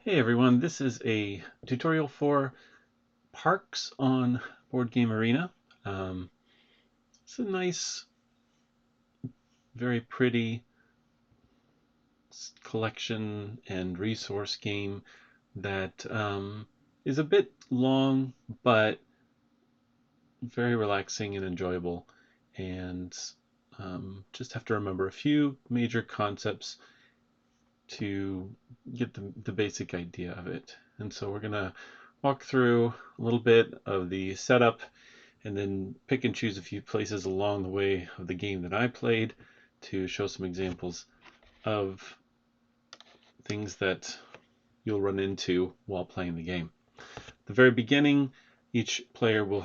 Hey everyone, this is a tutorial for Parks on Board Game Arena. It's a nice, very pretty collection and resource game that is a bit long, but very relaxing and enjoyable. And just have to remember a few major concepts to get the basic idea of it. And so we're going to walk through a little bit of the setup and then pick and choose a few places along the way of the game that I played to show some examples of things that you'll run into while playing the game. At the very beginning, each player will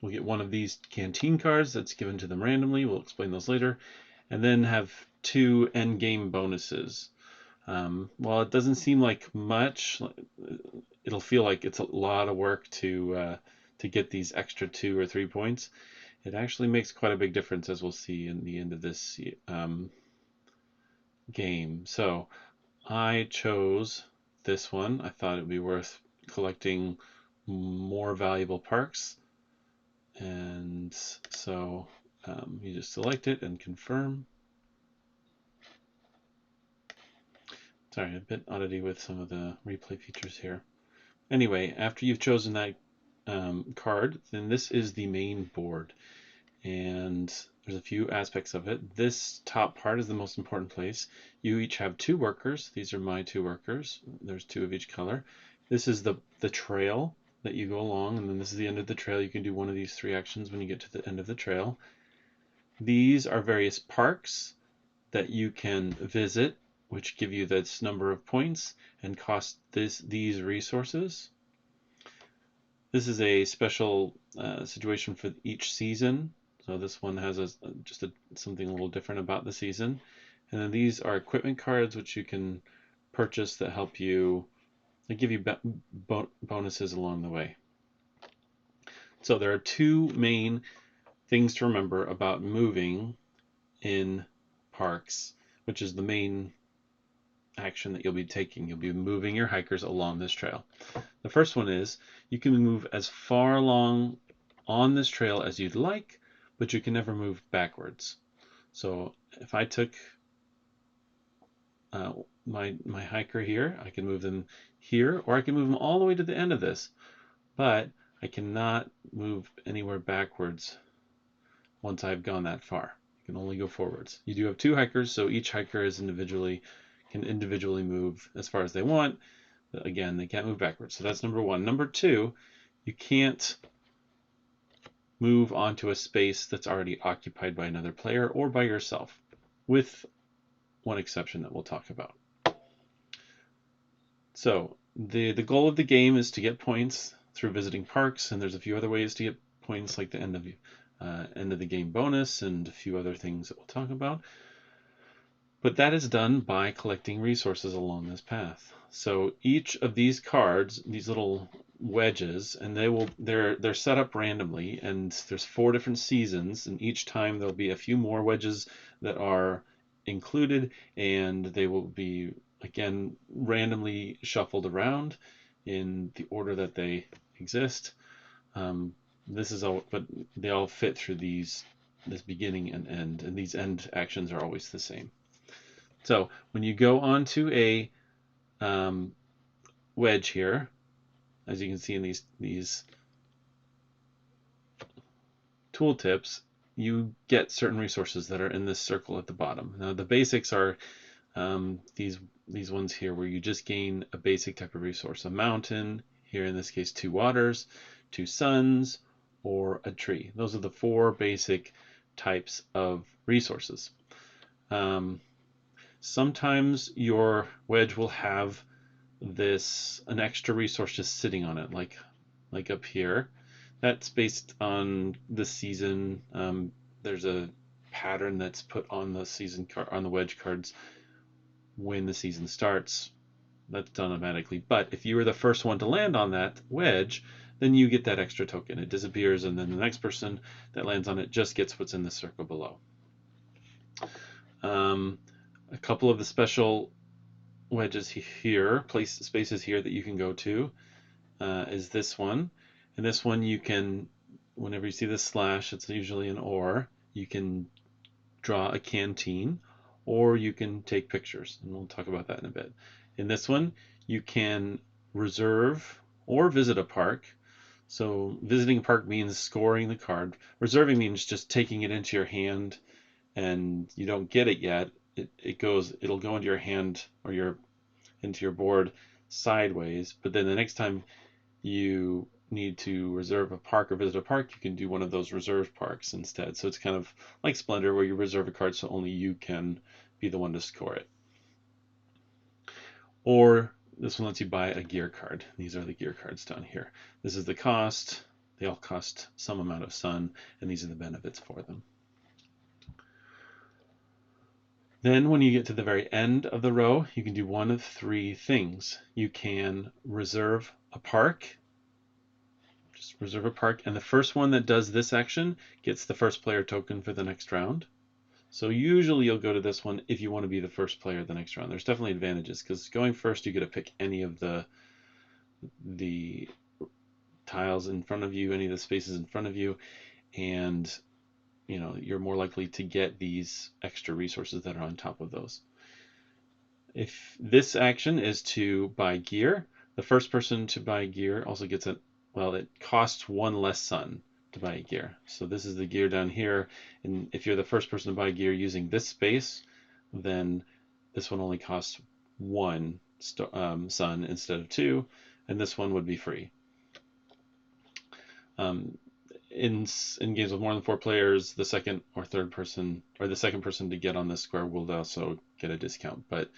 get one of these canteen cards that's given to them randomly. We'll explain those later. And then have two end game bonuses. While it doesn't seem like much, it'll feel like it's a lot of work to get these extra 2 or 3 points. It actually makes quite a big difference, as we'll see in the end of this game. So I chose this one. I thought it would be worth collecting more valuable parks, and so you just select it and confirm. Sorry, a bit oddity with some of the replay features here. Anyway, after you've chosen that card, then this is the main board. And there's a few aspects of it. This top part is the most important place. You each have 2 workers. These are my 2 workers. There's 2 of each color. This is the trail that you go along, and then this is the end of the trail. You can do one of these 3 actions when you get to the end of the trail. These are various parks that you can visit, which give you this number of points and cost these resources. This is a special situation for each season. So this one has something a little different about the season. And then these are equipment cards, which you can purchase that help you, they give you bonuses along the way. So there are 2 main things to remember about moving in parks, which is the main action that you'll be taking. You'll be moving your hikers along this trail. The first one is you can move as far along on this trail as you'd like, but you can never move backwards. So if I took my hiker here, I can move them here, or I can move them all the way to the end of this, but I cannot move anywhere backwards once I've gone that far. You can only go forwards. You do have 2 hikers, so each hiker can individually move as far as they want. But again, they can't move backwards. So that's number 1. Number 2, you can't move onto a space that's already occupied by another player or by yourself, with one exception that we'll talk about. So the goal of the game is to get points through visiting parks, and there's a few other ways to get points, like the end of the game bonus and a few other things that we'll talk about. But that is done by collecting resources along this path. So each of these cards, these little wedges, and they're set up randomly, and there's 4 different seasons, and each time there'll be a few more wedges that are included, and they will be again randomly shuffled around in the order that they exist. This is all, but they all fit through this beginning and end, and these end actions are always the same. So when you go onto a wedge here, as you can see in these tooltips, you get certain resources that are in this circle at the bottom. Now the basics are these ones here, where you just gain a basic type of resource: a mountain, here in this case 2 waters, 2 suns, or a tree. Those are the 4 basic types of resources. Sometimes your wedge will have an extra resource just sitting on it, like up here. That's based on the season. There's a pattern that's put on the wedge cards when the season starts. That's done automatically. But if you were the first one to land on that wedge, then you get that extra token. It disappears, and then the next person that lands on it just gets what's in the circle below. A couple of the special wedges here, spaces here that you can go to is this one. And this one you can, whenever you see this slash, it's usually an or, you can draw a canteen or you can take pictures. And we'll talk about that in a bit. In this one, you can reserve or visit a park. So visiting a park means scoring the card. Reserving means just taking it into your hand and you don't get it yet. It'll go into your hand or into your board sideways, but then the next time you need to reserve a park or visit a park, you can do one of those reserved parks instead. So it's kind of like Splendor where you reserve a card so only you can be the one to score it. Or this one lets you buy a gear card. These are the gear cards down here. This is the cost. They all cost some amount of sun, and these are the benefits for them. Then when you get to the very end of the row, you can do one of three things. You can reserve a park. Just reserve a park, and the first one that does this action gets the first player token for the next round. So usually you'll go to this one if you want to be the first player the next round. There's definitely advantages because going first you get to pick any of the tiles in front of you, any of the spaces in front of you, and you're more likely to get these extra resources that are on top of those. If this action is to buy gear, the first person to buy gear also gets it costs one less sun to buy gear. So this is the gear down here, and if you're the first person to buy gear using this space, then this one only costs one sun instead of two, and this one would be free. In games with more than 4 players, the second or third person, or the second person to get on this square will also get a discount, but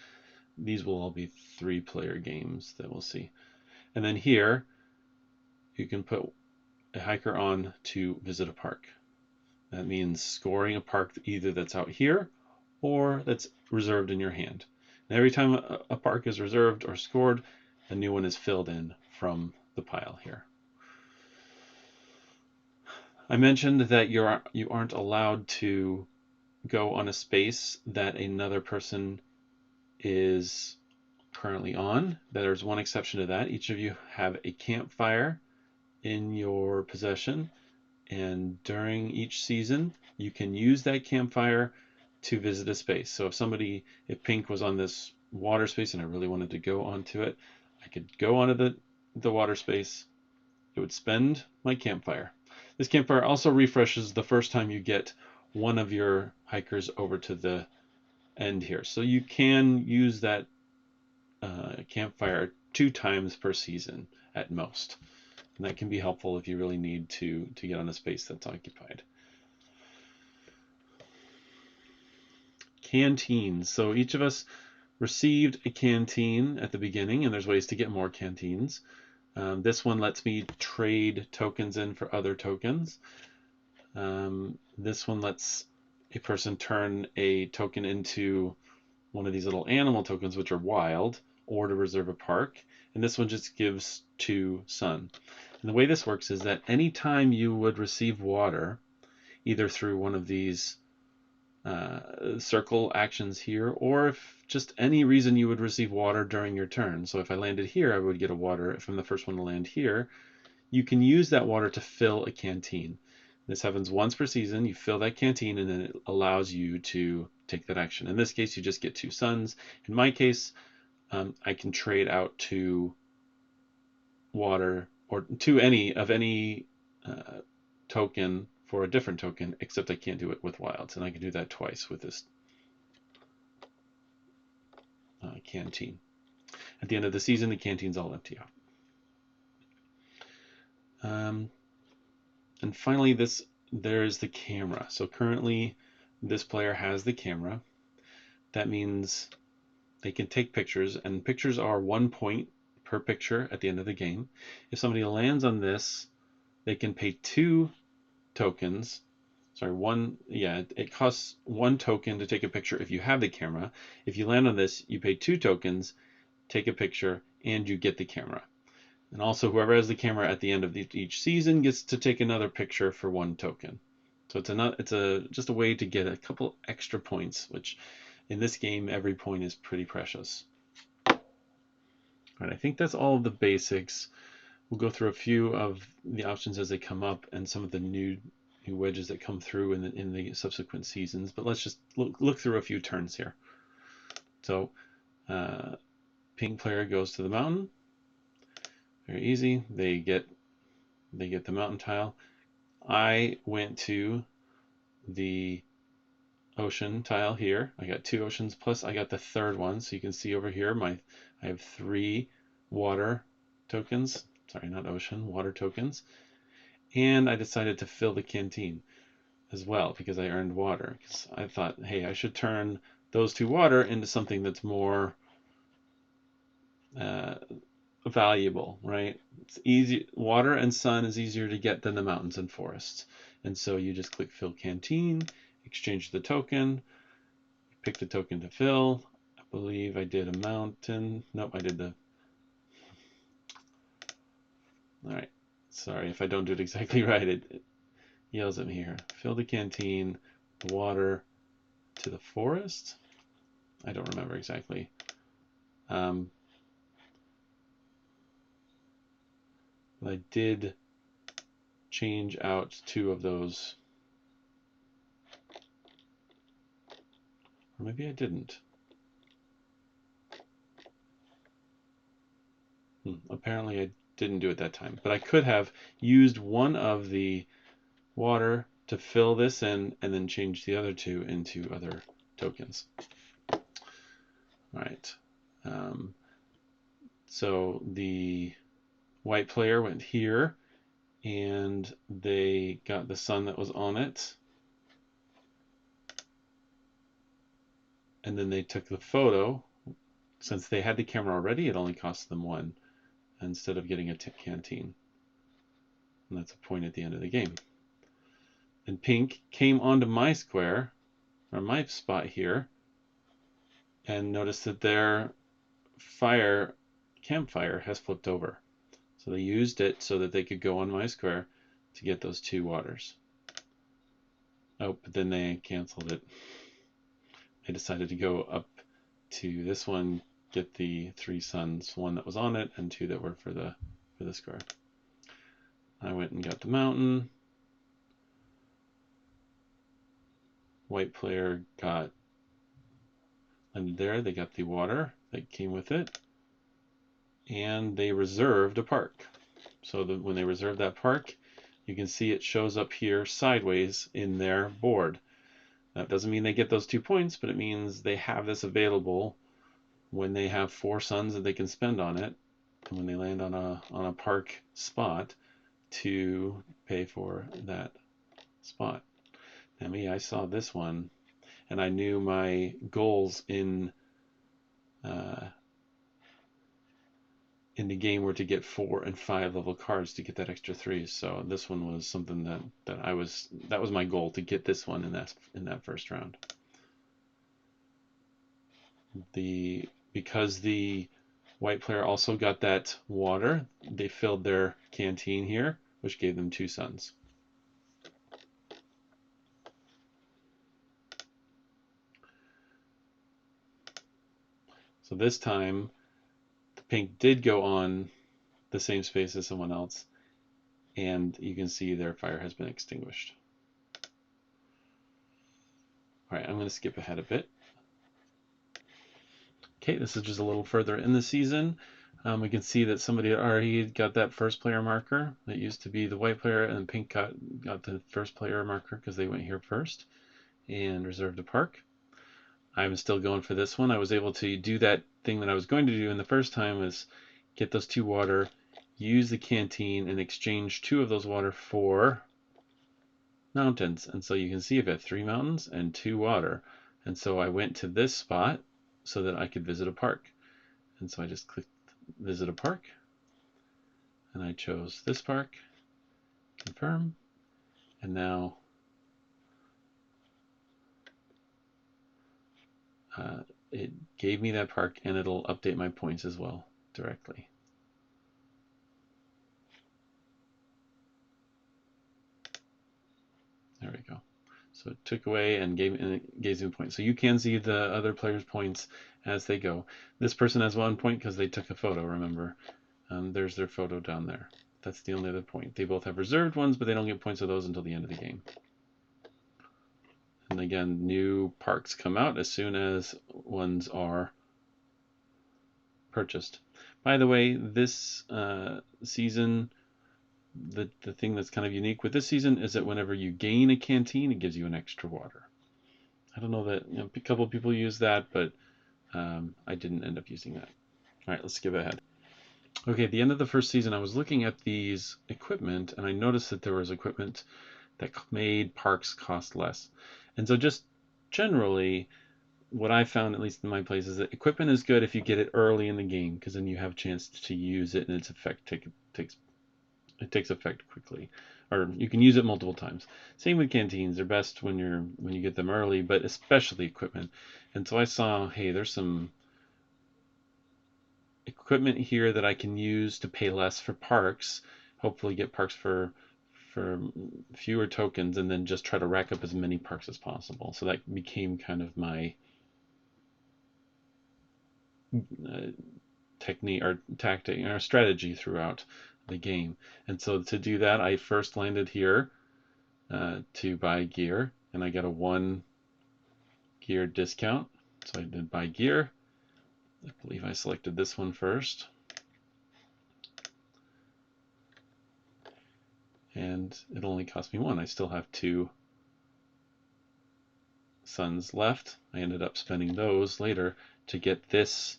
these will all be 3-player games that we'll see. And then here, you can put a hiker on to visit a park. That means scoring a park either that's out here or that's reserved in your hand. And every time a park is reserved or scored, a new one is filled in from the pile here. I mentioned that you aren't allowed to go on a space that another person is currently on. There's one exception to that. Each of you have a campfire in your possession, and during each season you can use that campfire to visit a space. So if Pink was on this water space and I really wanted to go onto it, I could go onto the water space. It would spend my campfire. This campfire also refreshes the first time you get one of your hikers over to the end here. So you can use that campfire 2 times per season at most. And that can be helpful if you really need to get on a space that's occupied. Canteens. So each of us received a canteen at the beginning, and there's ways to get more canteens. This one lets me trade tokens in for other tokens. This one lets a person turn a token into one of these little animal tokens, which are wild, or to reserve a park. And this one just gives 2 sun. And the way this works is that anytime you would receive water, either through one of these circle actions here, or if just any reason you would receive water during your turn. So if I landed here, I would get a water. If I'm the first one to land here, you can use that water to fill a canteen. This happens once per season. You fill that canteen and then it allows you to take that action. In this case, you just get 2 suns. In my case, I can trade out to water or to any token for a different token, except I can't do it with wilds, and I can do that twice with this canteen. At the end of the season, the canteen's all empty out. And finally, there's the camera. So currently, this player has the camera. That means they can take pictures, and pictures are 1 point per picture at the end of the game. If somebody lands on this, they can pay 2 tokens. Sorry, it costs 1 token to take a picture if you have the camera. If you land on this, you pay 2 tokens, take a picture, and you get the camera. And also, whoever has the camera at the end of each season gets to take another picture for 1 token. So it's just a way to get a couple extra points, which in this game, every point is pretty precious. All right, I think that's all of the basics. We'll go through a few of the options as they come up and some of the new wedges that come through in the subsequent seasons. But let's just look through a few turns here. So pink player goes to the mountain. Very easy. They get the mountain tile. I went to the ocean tile here. I got 2 oceans plus I got the third one. So you can see over here I have 3 water tokens. Sorry, not ocean, water tokens. And I decided to fill the canteen as well because I earned water. Because I thought, hey, I should turn those 2 water into something that's more valuable, right? It's easy. Water and sun is easier to get than the mountains and forests. And so you just click fill canteen, exchange the token, pick the token to fill. I believe I did a mountain. Nope, I did the... All right. Sorry if I don't do it exactly right. It yells at me here. Fill the canteen, the water to the forest. I don't remember exactly. I did change out 2 of those. Or maybe I didn't. Apparently I didn't do it that time. But I could have used one of the water to fill this in and then change the other 2 into other tokens. All right. So the white player went here and they got the sun that was on it. And then they took the photo. Since they had the camera already, it only cost them 1 instead of getting a canteen. And that's a point at the end of the game. And pink came onto my square, or my spot here, and noticed that their campfire has flipped over. So they used it so that they could go on my square to get those 2 waters. Oh, but then they canceled it. They decided to go up to this one, get the 3 suns, 1 that was on it and 2 that were for the square. I went and got the mountain. White player got landed there. They got the water that came with it, and they reserved a park. So when they reserve that park, you can see it shows up here sideways in their board. That doesn't mean they get those 2 points, but it means they have this available when they have 4 suns that they can spend on it, and when they land on a park spot to pay for that spot. Now I saw this one, and I knew my goals in the game were to get 4 and 5 level cards to get that extra 3. So this one was something that was my goal, to get this one in that first round. Because the white player also got that water, they filled their canteen here, which gave them 2 suns. So this time, the pink did go on the same space as someone else, and you can see their fire has been extinguished. All right, I'm going to skip ahead a bit. Okay, this is just a little further in the season. We can see that somebody already got that first player marker. That used to be the white player, and pink got the first player marker because they went here first and reserved a park. I'm still going for this one. I was able to do that thing that I was going to do in the first time, was get those 2 water, use the canteen, and exchange 2 of those water for mountains. And so you can see I've got 3 mountains and 2 water. And so I went to this spot so that I could visit a park. And so I just clicked visit a park, and I chose this park, confirm, and now it gave me that park, and it'll update my points as well directly. There we go. So it took away and gave me a point. So you can see the other players' points as they go. This person has 1 point because they took a photo, remember. There's their photo down there. That's the only other point. They both have reserved ones, but they don't get points of those until the end of the game. And again, new parks come out as soon as ones are purchased. By the way, this season, the thing that's kind of unique with this season is that whenever you gain a canteen, it gives you an extra water. I don't know that a couple of people use that, but I didn't end up using that. All right, let's skip ahead. Okay, at the end of the first season, I was looking at these equipment, and I noticed that there was equipment that made parks cost less. And so just generally, what I found, at least in my place, is that equipment is good if you get it early in the game, because then you have a chance to use it and its effect takes effect quickly, or you can use it multiple times. Same with canteens; they're best when you get them early, but especially equipment. And so I saw, hey, there's some equipment here that I can use to pay less for parks. Hopefully, get parks for fewer tokens, and then just try to rack up as many parks as possible. So that became kind of my technique or tactic or strategy throughout the game. And so to do that, I first landed here to buy gear, and I got a 1 gear discount. So I did buy gear. I believe I selected this one first. And it only cost me 1. I still have 2 suns left. I ended up spending those later to get this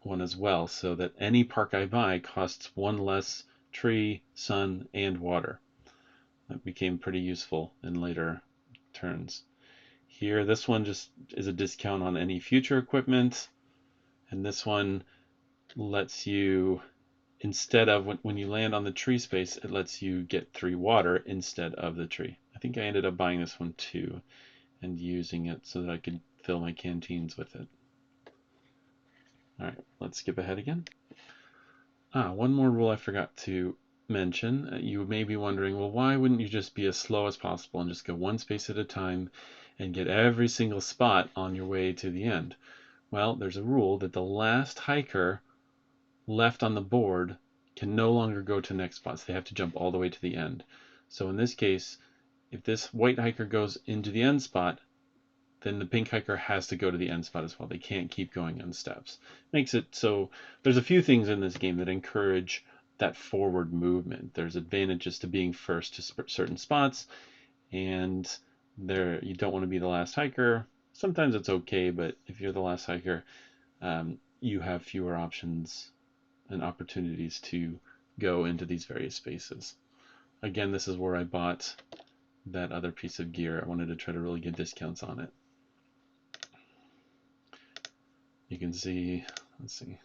one as well, so that any park I buy costs 1 less tree, sun, and water. That became pretty useful in later turns. Here, this one just is a discount on any future equipment, and this one lets you, instead of when you land on the tree space, it lets you get 3 water instead of the tree. I think I ended up buying this one too and using it so that I could fill my canteens with it. All right, let's skip ahead again. One more rule I forgot to mention. You may be wondering, well, why wouldn't you just be as slow as possible and just go 1 space at a time and get every single spot on your way to the end? Well, there's a rule that the last hiker left on the board can no longer go to the next spots. They have to jump all the way to the end. So in this case, if this white hiker goes into the end spot, then the pink hiker has to go to the end spot as well. They can't keep going on steps. Makes it so there's a few things in this game that encourage that forward movement. There's advantages to being first to certain spots, and there you don't want to be the last hiker. Sometimes it's okay, but if you're the last hiker, you have fewer options and opportunities to go into these various spaces. Again, this is where I bought that other piece of gear. I wanted to try to really get discounts on it. You can see, let's see,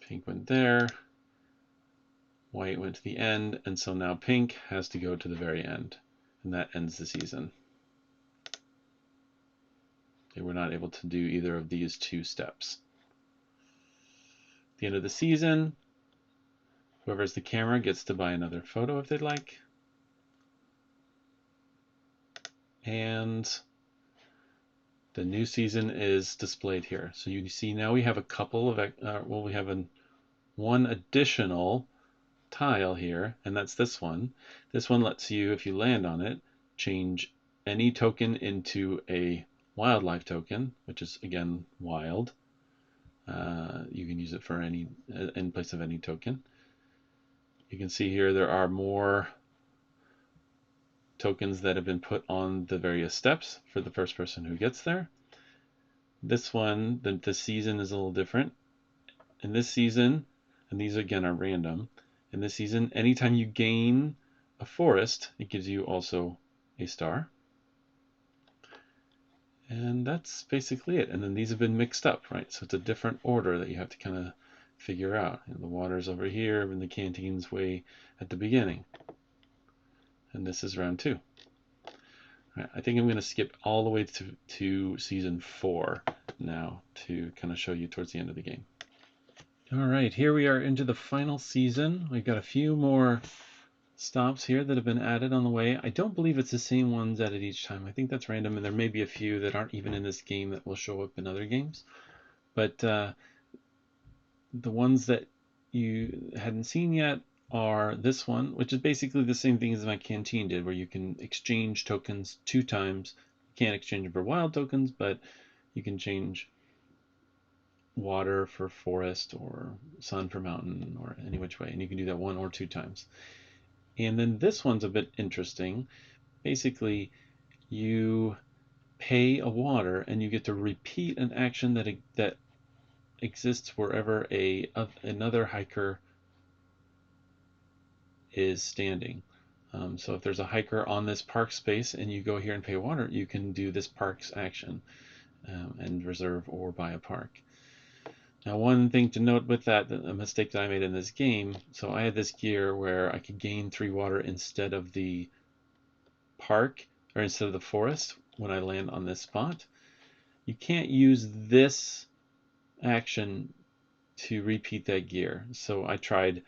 pink went there, white went to the end, and so now pink has to go to the very end, and that ends the season. They were not able to do either of these 2 steps. At the end of the season, whoever has the camera gets to buy another photo if they'd like. And the new season is displayed here. So you see now we have a couple of, we have one additional tile here, and that's this one. This one lets you, if you land on it, change any token into a wildlife token, which is again wild. You can use it for any in place of any token. You can see here there are more tokens that have been put on the various steps for the first person who gets there. This one, the season is a little different. In this season, and these again are random, in this season, anytime you gain a forest, it gives you also a star. And that's basically it. And then these have been mixed up, right? So it's a different order that you have to kind of figure out. And the water's over here, and the canteen's way at the beginning. And this is round 2. All right, I think I'm going to skip all the way to season 4 now to kind of show you towards the end of the game. All right, here we are into the final season. We've got a few more stops here that have been added on the way. I don't believe it's the same ones added each time. I think that's random, and there may be a few that aren't even in this game that will show up in other games. But the ones that you hadn't seen yet are this one, which is basically the same thing as my canteen did, where you can exchange tokens 2 times. You can't exchange them for wild tokens, but you can change water for forest or sun for mountain or any which way, and you can do that 1 or 2 times. And then this one's a bit interesting. Basically, you pay a water and you get to repeat an action that exists wherever another hiker is standing. So if there's a hiker on this park space and you go here and pay water, you can do this park's action and reserve or buy a park. Now, one thing to note with that, a mistake that I made in this game, so I had this gear where I could gain 3 water instead of the park, or instead of the forest when I land on this spot. You can't use this action to repeat that gear. So I tried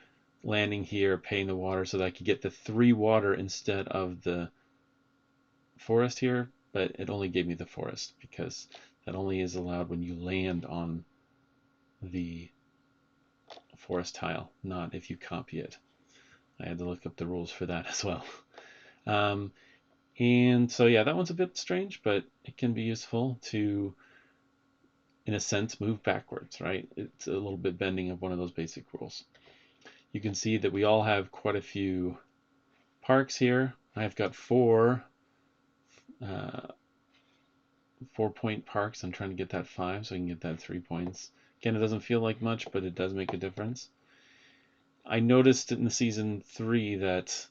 landing here, paying the water so that I could get the 3 water instead of the forest here, but it only gave me the forest because that only is allowed when you land on the forest tile, not if you copy it. I had to look up the rules for that as well. And so yeah, that one's a bit strange, but it can be useful to, in a sense, move backwards, right? It's a little bit bending of one of those basic rules. You can see that we all have quite a few parks here. I've got 4 4-point parks. I'm trying to get that 5 so I can get that 3 points. Again, it doesn't feel like much, but it does make a difference. I noticed in the season 3 that,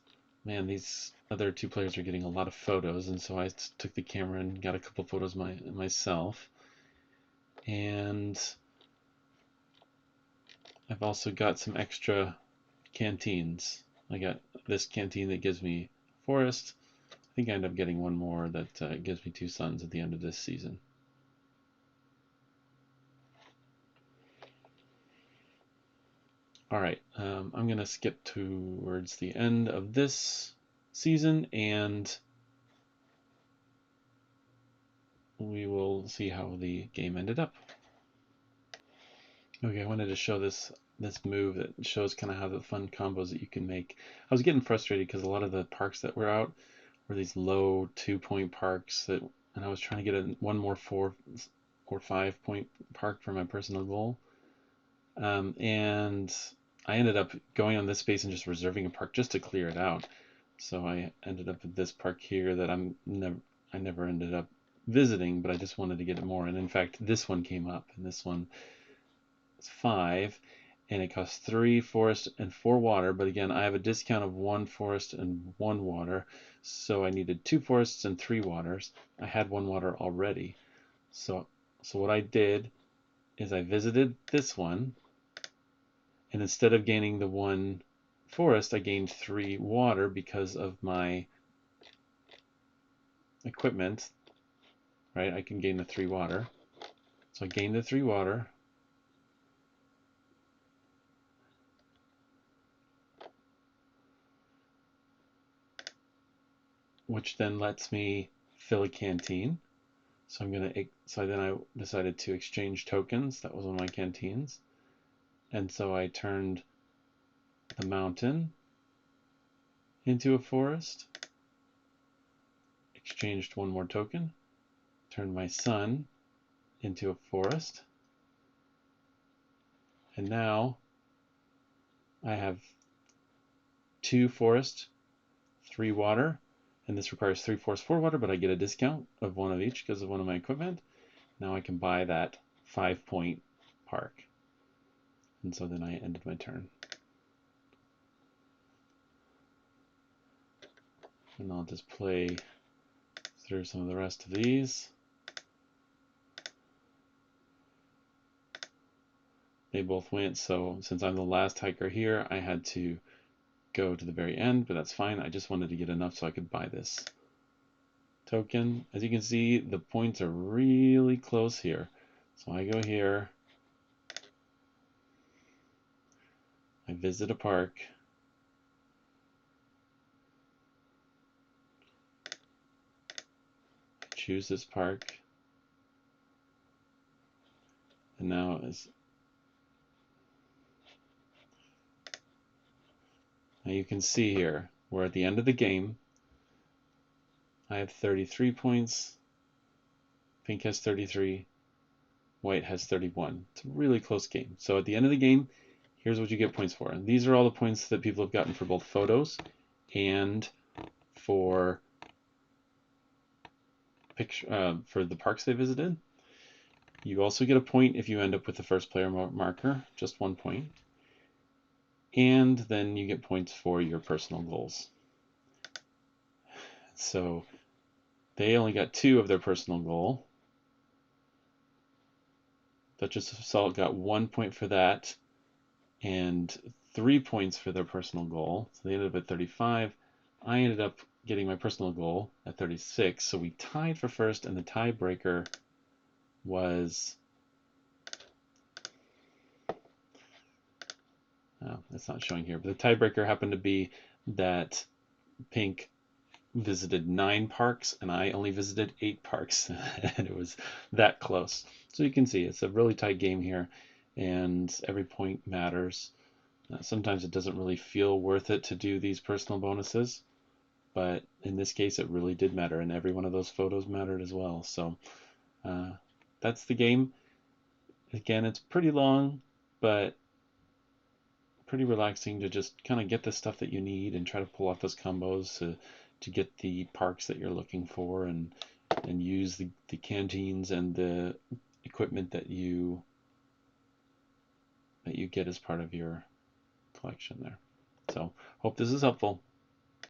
man, these other 2 players are getting a lot of photos, and so I took the camera and got a couple photos myself. And I've also got some extra canteens. I got this canteen that gives me forest. I think I end up getting one more that gives me 2 suns at the end of this season. All right, I'm going to skip towards the end of this season, and we will see how the game ended up. Okay, I wanted to show this move that shows kind of how the fun combos that you can make. I was getting frustrated because a lot of the parks that were out were these low 2-point parks and I was trying to get one more 4 or 5-point park for my personal goal. And I ended up going on this space and just reserving a park just to clear it out. So I ended up at this park here that I never ended up visiting, but I just wanted to get it more. And in fact, this one came up, and this one is 5, and it costs 3 forest and 4 water. But again, I have a discount of 1 forest and 1 water, so I needed 2 forests and 3 waters. I had 1 water already, so what I did is I visited this one, and instead of gaining the 1 forest, I gained 3 water because of my equipment, right? I can gain the 3 water. So I gained the 3 water. Which then lets me fill a canteen. So then I decided to exchange tokens. That was one of my canteens. And so I turned the mountain into a forest, exchanged 1 more token, turned my sun into a forest, and now I have 2 forest, 3 water, and this requires 3 forest, 4 water, but I get a discount of 1 of each because of one of my equipment. Now I can buy that 5-point park. And so then I ended my turn. And I'll just play through some of the rest of these. They both went, so since I'm the last hiker here, I had to go to the very end, but that's fine. I just wanted to get enough so I could buy this token. As you can see, the points are really close here. So I go here, I visit a park, choose this park. And now you can see here, we're at the end of the game. I have 33 points. Pink has 33. White has 31. It's a really close game. So at the end of the game, here's what you get points for. And these are all the points that people have gotten for both photos and for the parks they visited. You also get a point if you end up with the first player marker, just 1 point. And then you get points for your personal goals. So they only got 2 of their personal goal. Duchess of Salt got 1 point for that and 3 points for their personal goal. So they ended up at 35. I ended up getting my personal goal at 36. So we tied for first, and the tiebreaker was, oh, it's not showing here, but the tiebreaker happened to be that Pink visited 9 parks and I only visited 8 parks, and it was that close. So you can see it's a really tight game here, and every point matters. Sometimes it doesn't really feel worth it to do these personal bonuses, but in this case it really did matter, and every one of those photos mattered as well. So that's the game. Again, it's pretty long, but pretty relaxing to just kind of get the stuff that you need and try to pull off those combos to get the parks that you're looking for, and use the canteens and the equipment that you get as part of your collection there. So hope this is helpful.